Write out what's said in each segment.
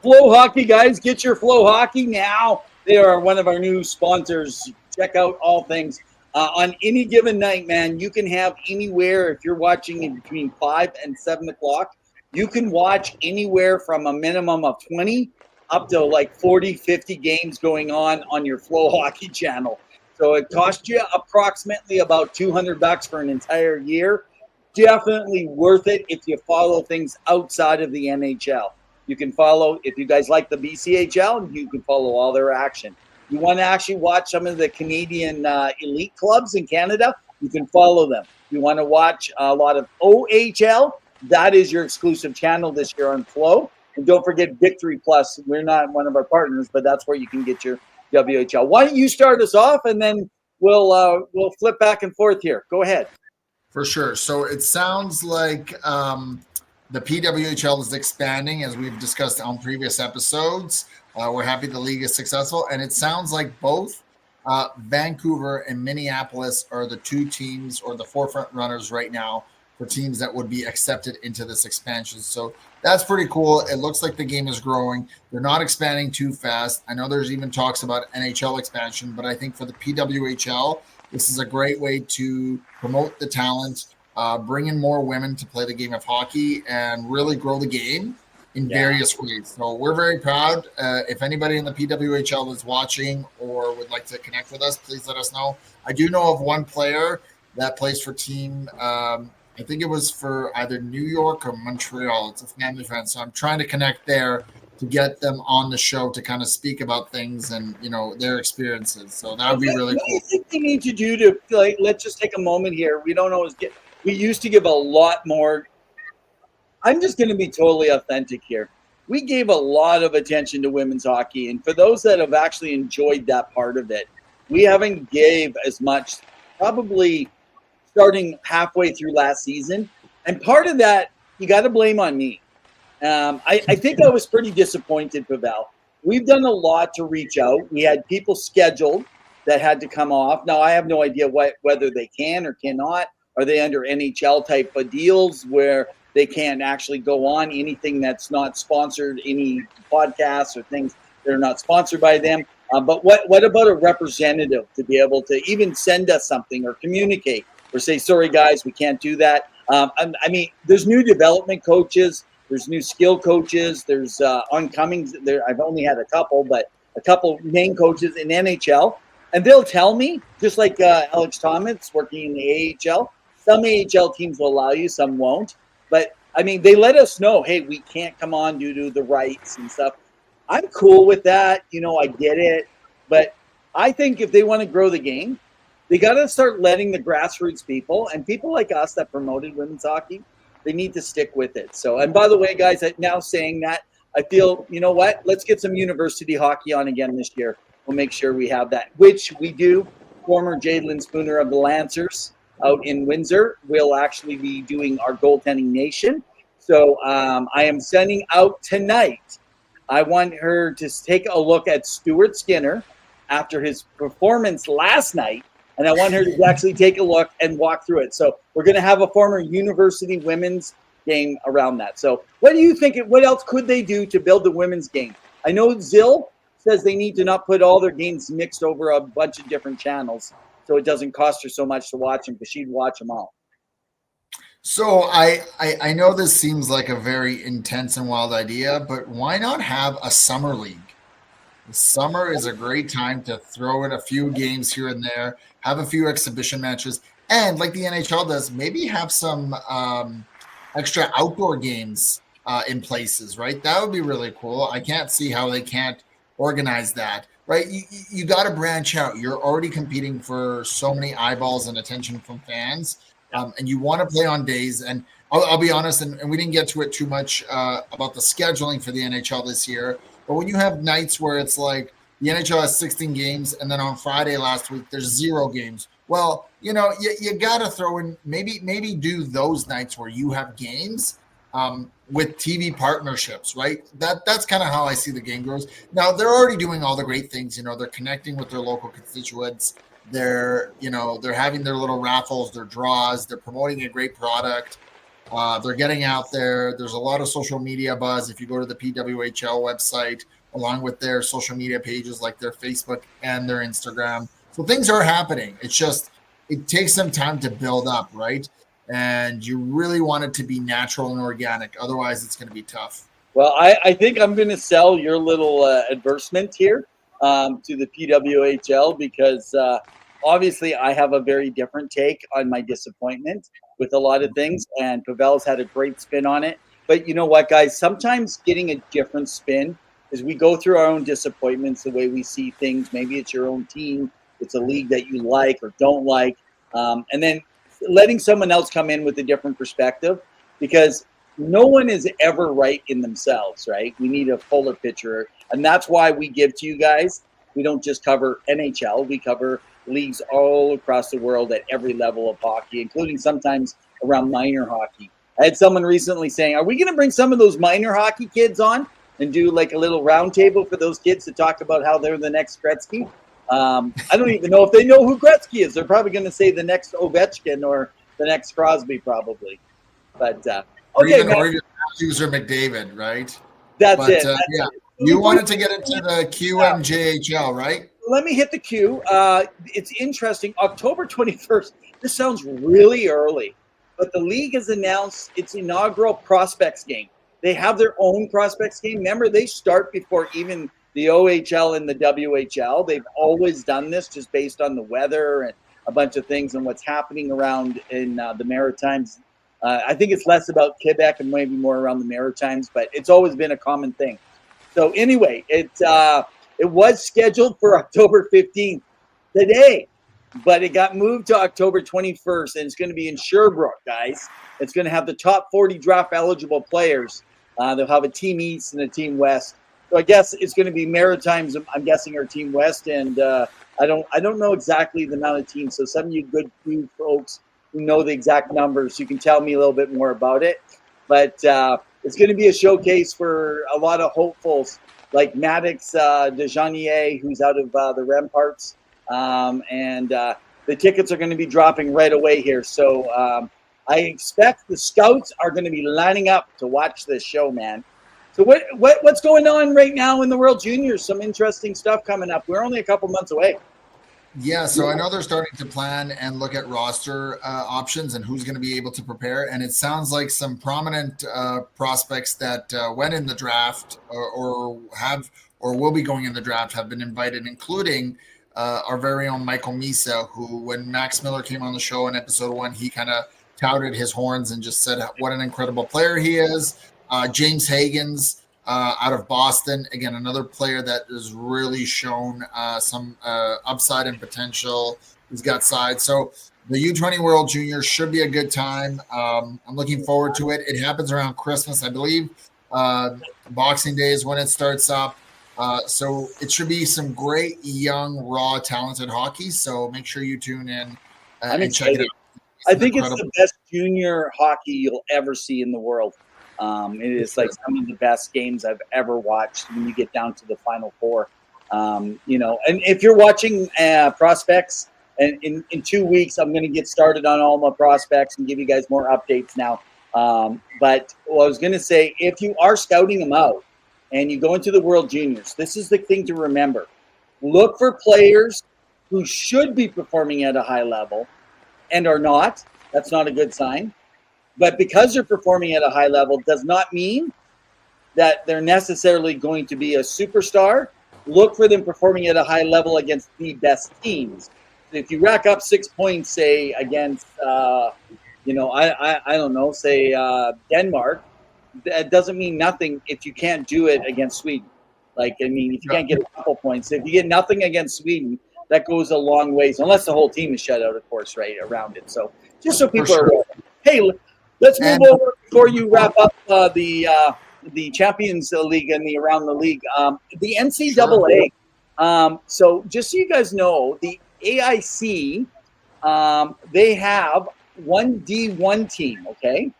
Flow Hockey, guys. Get your Flow Hockey now. They are one of our new sponsors. Check out all things. On any given night, man, you can have anywhere, if you're watching in between 5 and 7 o'clock, you can watch anywhere from a minimum of 20 up to like 40, 50 games going on your Flow Hockey channel. So it costs you approximately about $200 for an entire year. Definitely worth it if you follow things outside of the NHL. You can follow, if you guys like the BCHL, you can follow all their action. You want to actually watch some of the Canadian elite clubs in Canada, you can follow them. You want to watch a lot of OHL, that is your exclusive channel this year on Flow. And don't forget Victory Plus. We're not one of our partners, but that's where you can get your WHL. Why don't you start us off, and then we'll flip back and forth here. Go ahead. For sure. So it sounds like the PWHL is expanding, as we've discussed on previous episodes. We're happy the league is successful, and it sounds like both Vancouver and Minneapolis are the two teams or the forefront runners right now for teams that would be accepted into this expansion. So that's pretty cool. It looks like the game is growing. They're not expanding too fast. I know there's even talks about NHL expansion, but I think for the PWHL, this is a great way to promote the talent, bring in more women to play the game of hockey, and really grow the game in various ways. So we're very proud. If anybody in the PWHL is watching or would like to connect with us, please let us know. I do know of one player that plays for team, I think it was for either New York or Montreal. It's a family friend. So I'm trying to connect there to get them on the show to kind of speak about things and, their experiences. So that would be really cool. What do you think they need to do to, let's just take a moment here. We don't always we used to give a lot more. I'm just going to be totally authentic here. We gave a lot of attention to women's hockey. And for those that have actually enjoyed that part of it, we haven't gave as much, probably starting halfway through last season. And part of that, you got to blame on me. I think I was pretty disappointed, Pavel. We've done a lot to reach out. We had people scheduled that had to come off. Now, I have no idea whether they can or cannot. Are they under NHL type of deals where they can't actually go on anything that's not sponsored, any podcasts or things that are not sponsored by them? But what about a representative to be able to even send us something or communicate or say, sorry, guys, we can't do that? I mean, there's new development coaches. There's new skill coaches. There's oncomings. I've only had a couple, but a couple main coaches in NHL. And they'll tell me, just like Alex Thomas working in the AHL, some AHL teams will allow you, some won't. But, I mean, they let us know, hey, we can't come on due to the rights and stuff. I'm cool with that. I get it. But I think if they want to grow the game, they got to start letting the grassroots people and people like us that promoted women's hockey, they need to stick with it. So, and by the way, guys, now saying that, I feel, you know what? Let's get some university hockey on again this year. We'll make sure we have that, which we do. Former Jadelyn Spooner of the Lancers out in Windsor will actually be doing our goaltending nation. So I am sending out tonight. I want her to take a look at Stuart Skinner after his performance last night. And I want her to actually take a look and walk through it. So we're going to have a former university women's game around that. So what do you think? What else could they do to build the women's game? I know Zill says they need to not put all their games mixed over a bunch of different channels so it doesn't cost her so much to watch them, because she'd watch them all. So I know this seems like a very intense and wild idea, but why not have a summer league? The summer is a great time to throw in a few games here and there, have a few exhibition matches, and like the NHL does, maybe have some extra outdoor games in places, right? That would be really cool. I can't see how they can't organize that, right? You got to branch out. You're already competing for so many eyeballs and attention from fans, and you want to play on days. And I'll be honest, and we didn't get to it too much about the scheduling for the NHL this year. But when you have nights where it's like the NHL has 16 games, and then on Friday last week there's 0 games. Well, you got to throw in maybe do those nights where you have games with TV partnerships, right? That's kind of how I see the game grows. Now they're already doing all the great things. They're connecting with their local constituents. They're having their little raffles, their draws. They're promoting a great product. They're getting out there. There's a lot of social media buzz. If you go to the PWHL website, along with their social media pages like their Facebook and their Instagram, so things are happening. It's just it takes some time to build up, right? And you really want it to be natural and organic. Otherwise, it's going to be tough. Well, I think I'm going to sell your little advertisement here to the PWHL because obviously I have a very different take on my disappointment with a lot of things, and Pavel's had a great spin on it. But you know what, guys? Sometimes getting a different spin is we go through our own disappointments, the way we see things. Maybe it's your own team, it's a league that you like or don't like, and then letting someone else come in with a different perspective because no one is ever right in themselves, right? We need a fuller picture. And that's why we give to you guys. We don't just cover NHL, we cover leagues all across the world at every level of hockey, including sometimes around minor hockey. I had someone recently saying, are we going to bring some of those minor hockey kids on and do like a little roundtable for those kids to talk about how they're the next Gretzky? I don't even know if they know who Gretzky is. They're probably going to say the next Ovechkin or the next Crosby, probably. But okay, Or even Matthews or McDavid, right? that's But it. yeah, you wanted to get into the QMJHL, right? Let me hit the queue. It's interesting. October 21st. This sounds really early, but the league has announced its inaugural prospects game. They have their own prospects game. Remember, they start before even the OHL and the WHL. They've always done this just based on the weather and a bunch of things and what's happening around in the Maritimes. I think it's less about Quebec and maybe more around the Maritimes, but it's always been a common thing. So anyway, it was scheduled for October 15th today, but it got moved to October 21st, and it's going to be in Sherbrooke, guys. It's going to have the top 40 draft eligible players. They'll have a team East and a team West. So I guess it's going to be Maritimes. I'm guessing our team West, and I don't know exactly the amount of teams. So some of you good folks who know the exact numbers, you can tell me a little bit more about it. But it's going to be a showcase for a lot of hopefuls like Maddox DeJarnier, who's out of the Remparts. And the tickets are going to be dropping right away here. So I expect the scouts are going to be lining up to watch this show, man. So what's going on right now in the World Juniors? Some interesting stuff coming up. We're only a couple months away. Yeah, so I know they're starting to plan and look at roster options and who's going to be able to prepare. And it sounds like some prominent prospects that went in the draft or have or will be going in the draft have been invited, including our very own Michael Misa, who, when Max Miller came on the show in episode 1, he kind of touted his horns and just said what an incredible player he is. James Hagens, out of Boston. Again, another player that has really shown some upside and potential. He's got size. So the U20 World Juniors should be a good time. I'm looking forward to it. It happens around Christmas, I believe. Boxing Day is when it starts up. So it should be some great, young, raw, talented hockey. So make sure you tune in and check it out. I think it's the best junior hockey you'll ever see in the world. It is like some of the best games I've ever watched when you get down to the Final Four. And if you're watching prospects, and in 2 weeks, I'm going to get started on all my prospects and give you guys more updates now. But what I was going to say, if you are scouting them out and you go into the World Juniors, this is the thing to remember. Look for players who should be performing at a high level and are not. That's not a good sign. But because they're performing at a high level does not mean that they're necessarily going to be a superstar. Look for them performing at a high level against the best teams. If you rack up 6 points, say, against, I don't know, say Denmark, that doesn't mean nothing if you can't do it against Sweden. If you can't get a couple points. If you get nothing against Sweden, that goes a long ways, unless the whole team is shut out, of course, right, around it. So just so people are aware. Hey, let's move over before you wrap up the Champions League and the around the league. The NCAA. Sure. So just so you guys know, the AIC, they have one D1 team, okay,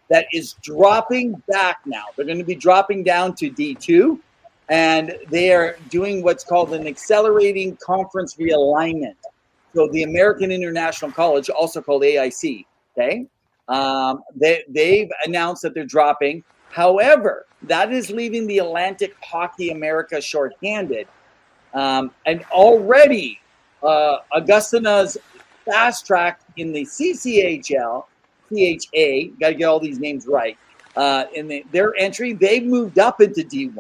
that is dropping back now. They're going to be dropping down to D2, and they are doing what's called an accelerating conference realignment. So the American International College, also called AIC, okay? They've announced that they're dropping. However, that is leaving the Atlantic Hockey America shorthanded. And already, Augustina's fast track in the CCHL, CHA, got to get all these names right. Their entry, they've moved up into D1.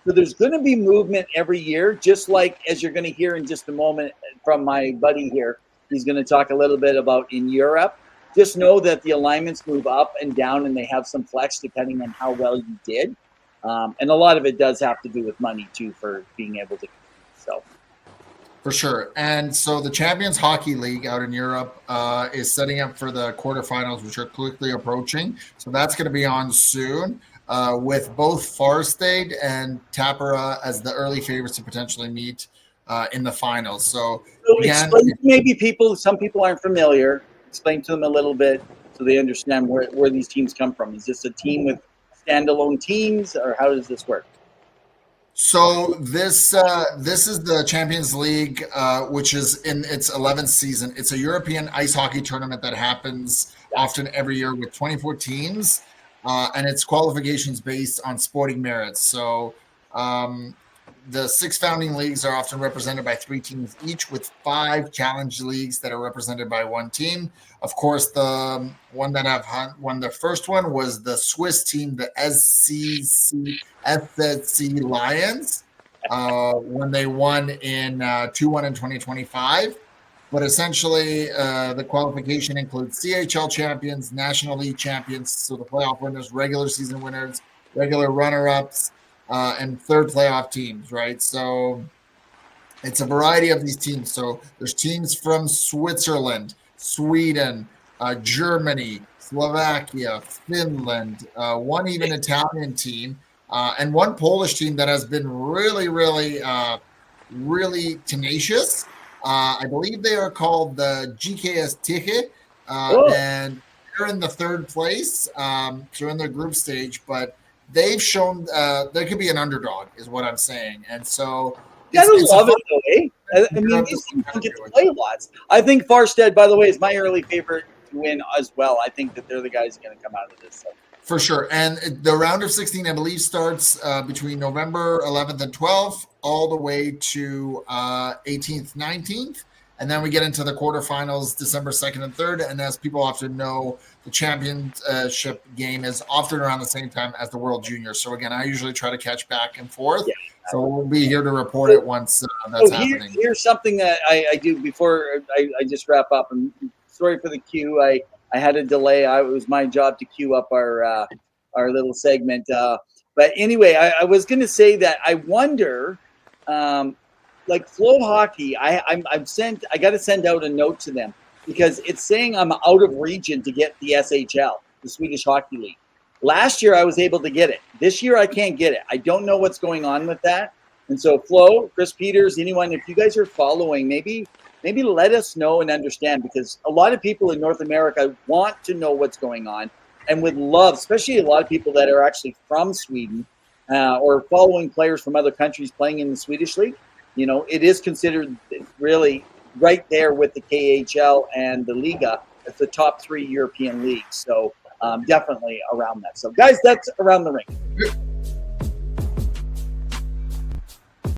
So there's going to be movement every year, just like as you're going to hear in just a moment from my buddy here. He's going to talk a little bit about in Europe. Just know that the alignments move up and down, and they have some flex depending on how well you did. And a lot of it does have to do with money, too, for being able to. So, for sure. And so the Champions Hockey League out in Europe is setting up for the quarterfinals, which are quickly approaching. So that's going to be on soon, with both Farstad and Tappara as the early favorites to potentially meet in the finals. So again, explain to maybe some people aren't familiar. Explain to them a little bit so they understand where these teams come from. Is this a team with standalone teams, or how does this work? So this is the Champions League, which is in its 11th season. It's a European ice hockey tournament that happens often every year with 24 teams, and it's qualifications based on sporting merits. So the 6 founding leagues are often represented by 3 teams each, with 5 challenge leagues that are represented by 1 team. Of course, the one that I've won the first one was the Swiss team, the SCC Lions, when they won in 2-1 in 2025. But essentially, the qualification includes CHL champions, National League champions, so the playoff winners, regular season winners, regular runner-ups, and third playoff teams, right? So it's a variety of these teams. So there's teams from Switzerland, Sweden, Germany, Slovakia, Finland, one even Italian team, and one Polish team that has been really, really tenacious. I believe they are called the GKS Tichy, and they're in the 3rd place. So in their group stage, but they've shown there could be an underdog, is what I'm saying. And so I love it, though, eh? I mean, these teams don't get to play lots. I think Farstad, by the way, is my early favorite to win as well. I think that they're the guys going to come out of this. So. For sure. And the round of 16, I believe, starts between November 11th and 12th, all the way to 18th, 19th. And then we get into the quarterfinals December 2nd and 3rd. And as people often know, the championship game is often around the same time as the World Juniors. So again, I usually try to catch back and forth. Yeah. So we'll be here to report it once that's happening. Here's something that I do before I just wrap up. And sorry for the cue. I had a delay. It was my job to queue up our little segment. But anyway, I was going to say that I wonder, like Flow Hockey, I got to send out a note to them because it's saying I'm out of region to get the SHL, the Swedish Hockey League. Last year I was able to get it. This year I can't get it. I don't know what's going on with that. And so Flo, Chris Peters, anyone, if you guys are following, maybe let us know and understand, because a lot of people in North America want to know what's going on and would love, especially a lot of people that are actually from Sweden or following players from other countries playing in the Swedish League. You know, it is considered really right there with the KHL and the Liga as the top 3 European leagues. So definitely around that. So guys, that's Around the Rink.